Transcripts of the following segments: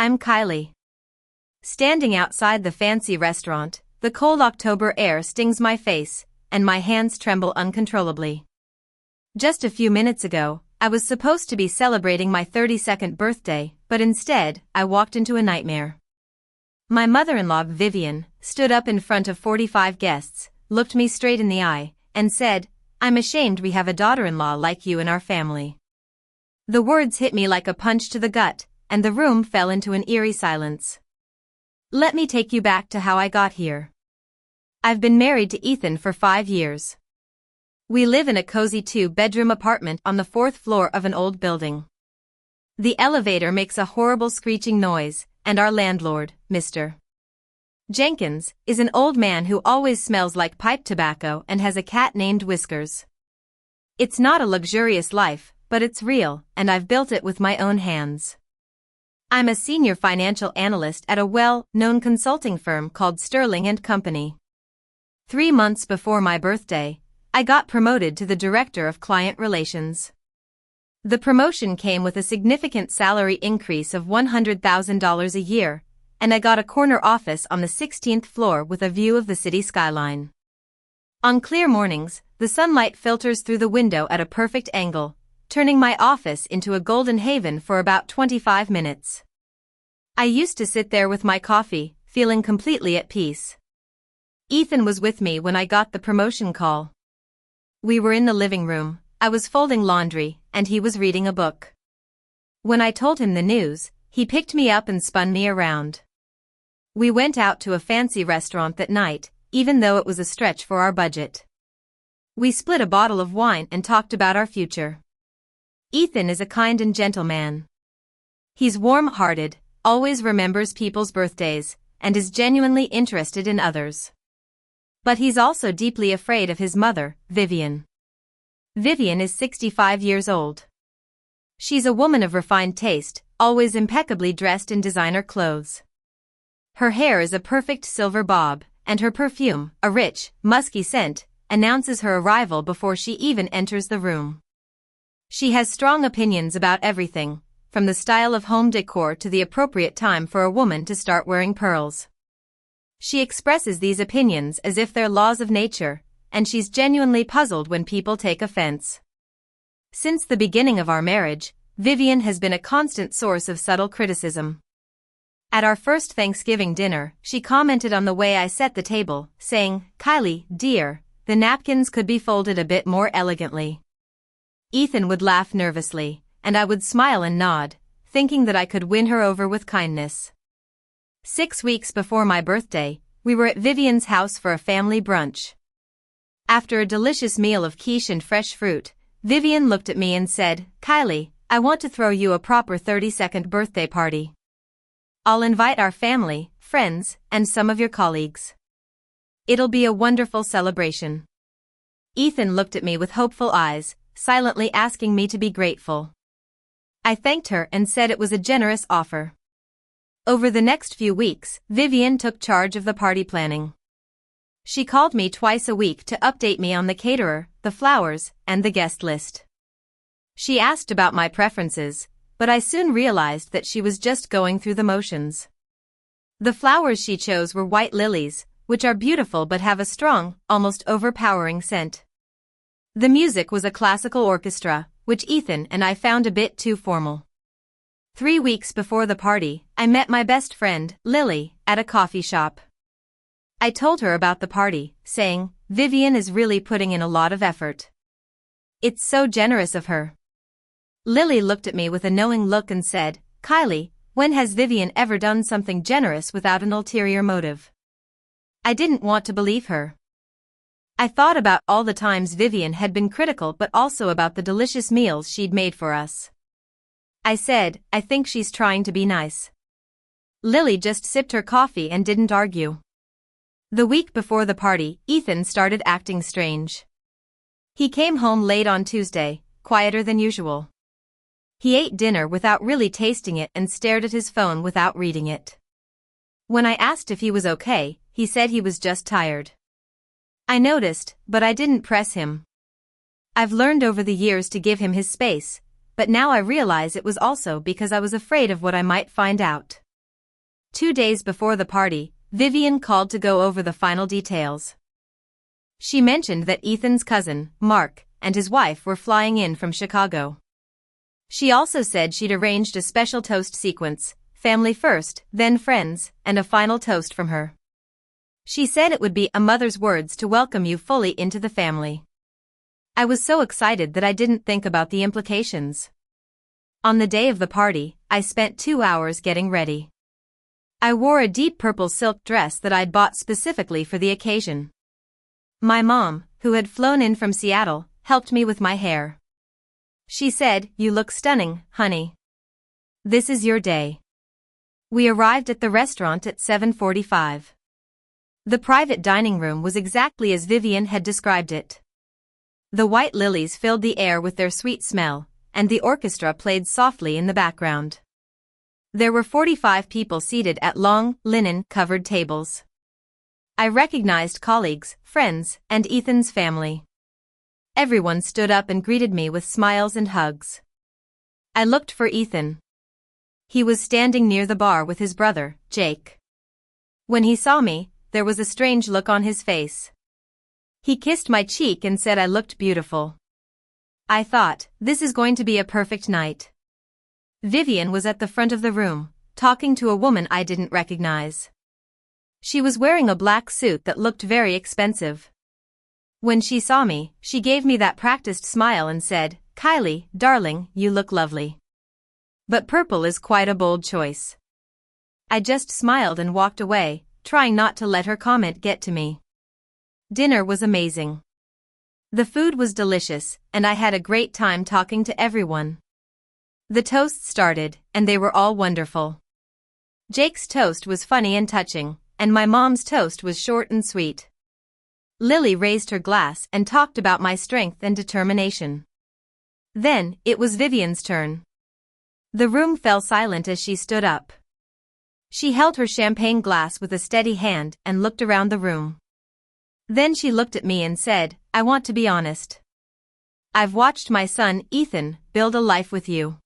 I'm Kylie. Standing outside the fancy restaurant, the cold October air stings my face, and my hands tremble uncontrollably. Just a few minutes ago, I was supposed to be celebrating my 32nd birthday, but instead, I walked into a nightmare. My mother-in-law, Vivian, stood up in front of 45 guests, looked me straight in the eye, and said, "I'm ashamed we have a daughter-in-law like you in our family." The words hit me like a punch to the gut, and the room fell into an eerie silence. Let me take you back to how I got here. I've been married to Ethan for 5 years. We live in a cozy 2-bedroom apartment on the 4th floor of an old building. The elevator makes a horrible screeching noise, and our landlord, Mr. Jenkins, is an old man who always smells like pipe tobacco and has a cat named Whiskers. It's not a luxurious life, but it's real, and I've built it with my own hands. I'm a senior financial analyst at a well-known consulting firm called Sterling & Company. 3 months before my birthday, I got promoted to the Director of Client Relations. The promotion came with a significant salary increase of $100,000 a year, and I got a corner office on the 16th floor with a view of the city skyline. On clear mornings, the sunlight filters through the window at a perfect angle, turning my office into a golden haven for about 25 minutes. I used to sit there with my coffee, feeling completely at peace. Ethan was with me when I got the promotion call. We were in the living room, I was folding laundry, and he was reading a book. When I told him the news, he picked me up and spun me around. We went out to a fancy restaurant that night, even though it was a stretch for our budget. We split a bottle of wine and talked about our future. Ethan is a kind and gentle man. He's warm-hearted, always remembers people's birthdays, and is genuinely interested in others. But he's also deeply afraid of his mother, Vivian. Vivian is 65 years old. She's a woman of refined taste, always impeccably dressed in designer clothes. Her hair is a perfect silver bob, and her perfume, a rich, musky scent, announces her arrival before she even enters the room. She has strong opinions about everything, from the style of home decor to the appropriate time for a woman to start wearing pearls. She expresses these opinions as if they're laws of nature, and she's genuinely puzzled when people take offense. Since the beginning of our marriage, Vivian has been a constant source of subtle criticism. At our first Thanksgiving dinner, she commented on the way I set the table, saying, "Kylie, dear, the napkins could be folded a bit more elegantly." Ethan would laugh nervously, and I would smile and nod, thinking that I could win her over with kindness. 6 weeks before my birthday, we were at Vivian's house for a family brunch. After a delicious meal of quiche and fresh fruit, Vivian looked at me and said, "Kylie, I want to throw you a proper 32nd birthday party. I'll invite our family, friends, and some of your colleagues. It'll be a wonderful celebration." Ethan looked at me with hopeful eyes, silently asking me to be grateful. I thanked her and said it was a generous offer. Over the next few weeks, Vivian took charge of the party planning. She called me twice a week to update me on the caterer, the flowers, and the guest list. She asked about my preferences, but I soon realized that she was just going through the motions. The flowers she chose were white lilies, which are beautiful but have a strong, almost overpowering scent. The music was a classical orchestra, which Ethan and I found a bit too formal. 3 weeks before the party, I met my best friend, Lily, at a coffee shop. I told her about the party, saying, "Vivian is really putting in a lot of effort. It's so generous of her." Lily looked at me with a knowing look and said, "Kylie, when has Vivian ever done something generous without an ulterior motive?" I didn't want to believe her. I thought about all the times Vivian had been critical but also about the delicious meals she'd made for us. I said, "I think she's trying to be nice." Lily just sipped her coffee and didn't argue. The week before the party, Ethan started acting strange. He came home late on Tuesday, quieter than usual. He ate dinner without really tasting it and stared at his phone without reading it. When I asked if he was okay, he said he was just tired. I noticed, but I didn't press him. I've learned over the years to give him his space, but now I realize it was also because I was afraid of what I might find out. 2 days before the party, Vivian called to go over the final details. She mentioned that Ethan's cousin, Mark, and his wife were flying in from Chicago. She also said she'd arranged a special toast sequence, family first, then friends, and a final toast from her. She said it would be a mother's words to welcome you fully into the family. I was so excited that I didn't think about the implications. On the day of the party, I spent 2 hours getting ready. I wore a deep purple silk dress that I'd bought specifically for the occasion. My mom, who had flown in from Seattle, helped me with my hair. She said, "You look stunning, honey. This is your day." We arrived at the restaurant at 7:45. The private dining room was exactly as Vivian had described it. The white lilies filled the air with their sweet smell, and the orchestra played softly in the background. There were 45 people seated at long, linen-covered tables. I recognized colleagues, friends, and Ethan's family. Everyone stood up and greeted me with smiles and hugs. I looked for Ethan. He was standing near the bar with his brother, Jake. When he saw me, there was a strange look on his face. He kissed my cheek and said I looked beautiful. I thought, this is going to be a perfect night. Vivian was at the front of the room, talking to a woman I didn't recognize. She was wearing a black suit that looked very expensive. When she saw me, she gave me that practiced smile and said, "Kylie, darling, you look lovely. But purple is quite a bold choice." I just smiled and walked away, trying not to let her comment get to me. Dinner was amazing. The food was delicious, and I had a great time talking to everyone. The toasts started, and they were all wonderful. Jake's toast was funny and touching, and my mom's toast was short and sweet. Lily raised her glass and talked about my strength and determination. Then, it was Vivian's turn. The room fell silent as she stood up. She held her champagne glass with a steady hand and looked around the room. Then she looked at me and said, "I want to be honest. I've watched my son, Ethan, build a life with you.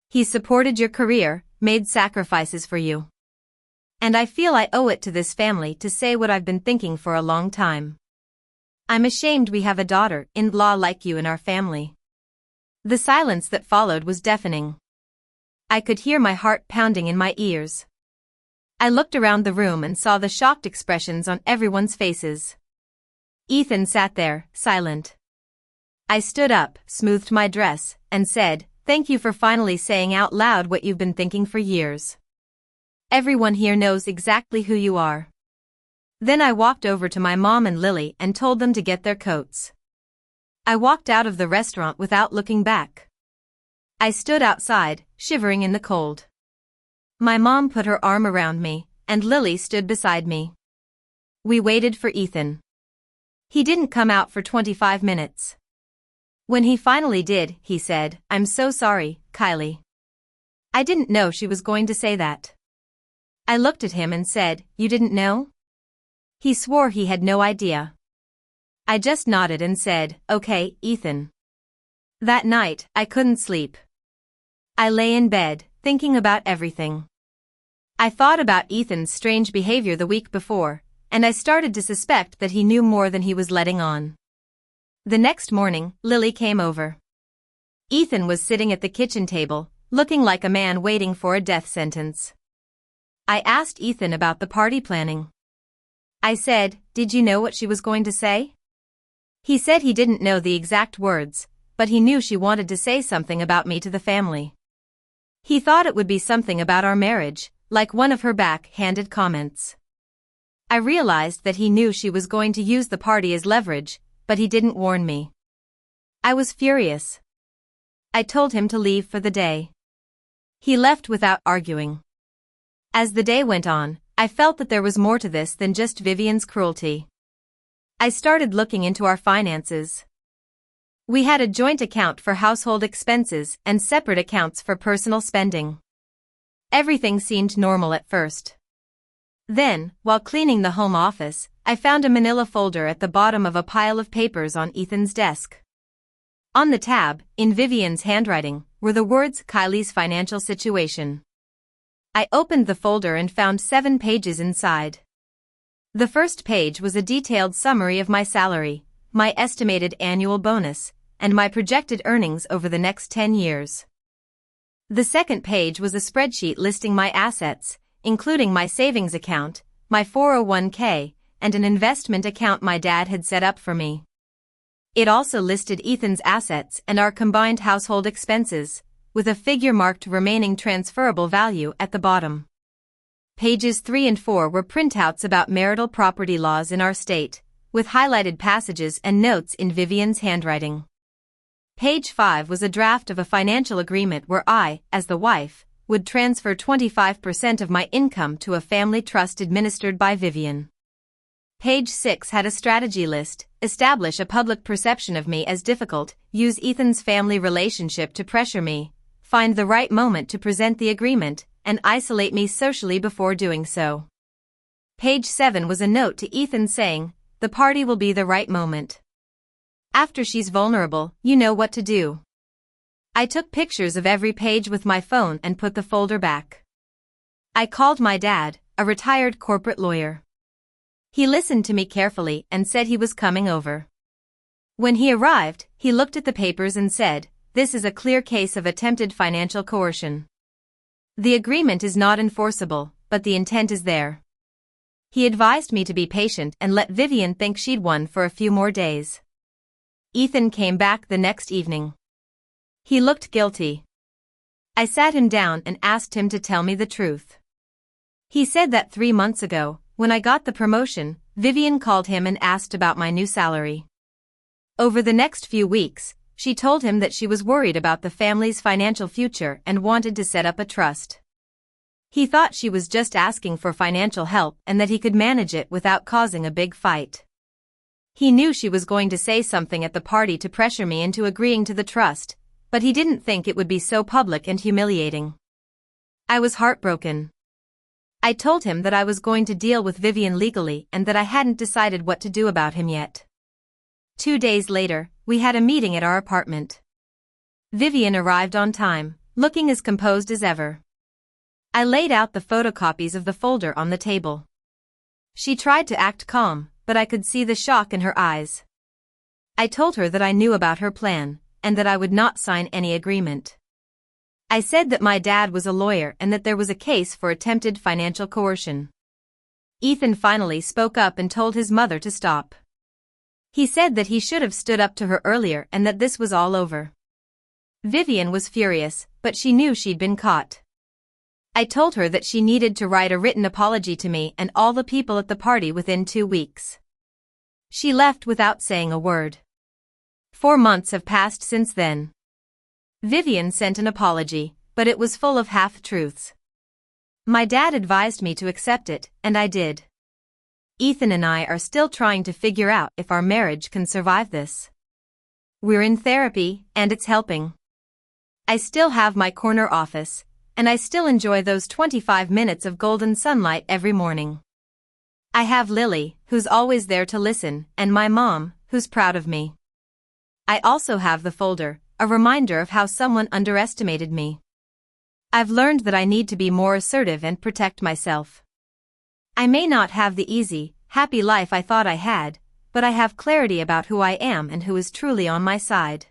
He supported your career, made sacrifices for you. And I feel I owe it to this family to say what I've been thinking for a long time. I'm ashamed we have a daughter-in-law like you in our family." The silence that followed was deafening. I could hear my heart pounding in my ears. I looked around the room and saw the shocked expressions on everyone's faces. Ethan sat there, silent. I stood up, smoothed my dress, and said, "Thank you for finally saying out loud what you've been thinking for years. Everyone here knows exactly who you are." Then I walked over to my mom and Lily and told them to get their coats. I walked out of the restaurant without looking back. I stood outside, shivering in the cold. My mom put her arm around me, and Lily stood beside me. We waited for Ethan. He didn't come out for 25 minutes. When he finally did, he said, "I'm so sorry, Kylie." I didn't know she was going to say that. I looked at him and said, "You didn't know?" He swore he had no idea. I just nodded and said, "Okay, Ethan." That night, I couldn't sleep. I lay in bed, thinking about everything. I thought about Ethan's strange behavior the week before, and I started to suspect that he knew more than he was letting on. The next morning, Lily came over. Ethan was sitting at the kitchen table, looking like a man waiting for a death sentence. I asked Ethan about the party planning. I said, "Did you know what she was going to say?" He said he didn't know the exact words, but he knew she wanted to say something about me to the family. He thought it would be something about our marriage, like one of her back-handed comments. I realized that he knew she was going to use the party as leverage, but he didn't warn me. I was furious. I told him to leave for the day. He left without arguing. As the day went on, I felt that there was more to this than just Vivian's cruelty. I started looking into our finances. We had a joint account for household expenses and separate accounts for personal spending. Everything seemed normal at first. Then, while cleaning the home office, I found a manila folder at the bottom of a pile of papers on Ethan's desk. On the tab, in Vivian's handwriting, were the words "Kylie's financial situation." I opened the folder and found 7 pages inside. The first page was a detailed summary of my salary, my estimated annual bonus, and my projected earnings over the next 10 years. The second page was a spreadsheet listing my assets, including my savings account, my 401k, and an investment account my dad had set up for me. It also listed Ethan's assets and our combined household expenses, with a figure marked remaining transferable value at the bottom. Pages 3 and 4 were printouts about marital property laws in our state, with highlighted passages and notes in Vivian's handwriting. Page 5 was a draft of a financial agreement where I, as the wife, would transfer 25% of my income to a family trust administered by Vivian. Page 6 had a strategy list: establish a public perception of me as difficult, use Ethan's family relationship to pressure me, find the right moment to present the agreement, and isolate me socially before doing so. Page 7 was a note to Ethan saying, the party will be the right moment. After she's vulnerable, you know what to do. I took pictures of every page with my phone and put the folder back. I called my dad, a retired corporate lawyer. He listened to me carefully and said he was coming over. When he arrived, he looked at the papers and said, "This is a clear case of attempted financial coercion. The agreement is not enforceable, but the intent is there." He advised me to be patient and let Vivian think she'd won for a few more days. Ethan came back the next evening. He looked guilty. I sat him down and asked him to tell me the truth. He said that 3 months ago, when I got the promotion, Vivian called him and asked about my new salary. Over the next few weeks, she told him that she was worried about the family's financial future and wanted to set up a trust. He thought she was just asking for financial help and that he could manage it without causing a big fight. He knew she was going to say something at the party to pressure me into agreeing to the trust, but he didn't think it would be so public and humiliating. I was heartbroken. I told him that I was going to deal with Vivian legally and that I hadn't decided what to do about him yet. 2 days later, we had a meeting at our apartment. Vivian arrived on time, looking as composed as ever. I laid out the photocopies of the folder on the table. She tried to act calm, but I could see the shock in her eyes. I told her that I knew about her plan, and that I would not sign any agreement. I said that my dad was a lawyer and that there was a case for attempted financial coercion. Ethan finally spoke up and told his mother to stop. He said that he should have stood up to her earlier and that this was all over. Vivian was furious, but she knew she'd been caught. I told her that she needed to write a written apology to me and all the people at the party within 2 weeks. She left without saying a word. 4 months have passed since then. Vivian sent an apology, but it was full of half-truths. My dad advised me to accept it, and I did. Ethan and I are still trying to figure out if our marriage can survive this. We're in therapy, and it's helping. I still have my corner office, and I still enjoy those 25 minutes of golden sunlight every morning. I have Lily, who's always there to listen, and my mom, who's proud of me. I also have the folder, a reminder of how someone underestimated me. I've learned that I need to be more assertive and protect myself. I may not have the easy, happy life I thought I had, but I have clarity about who I am and who is truly on my side.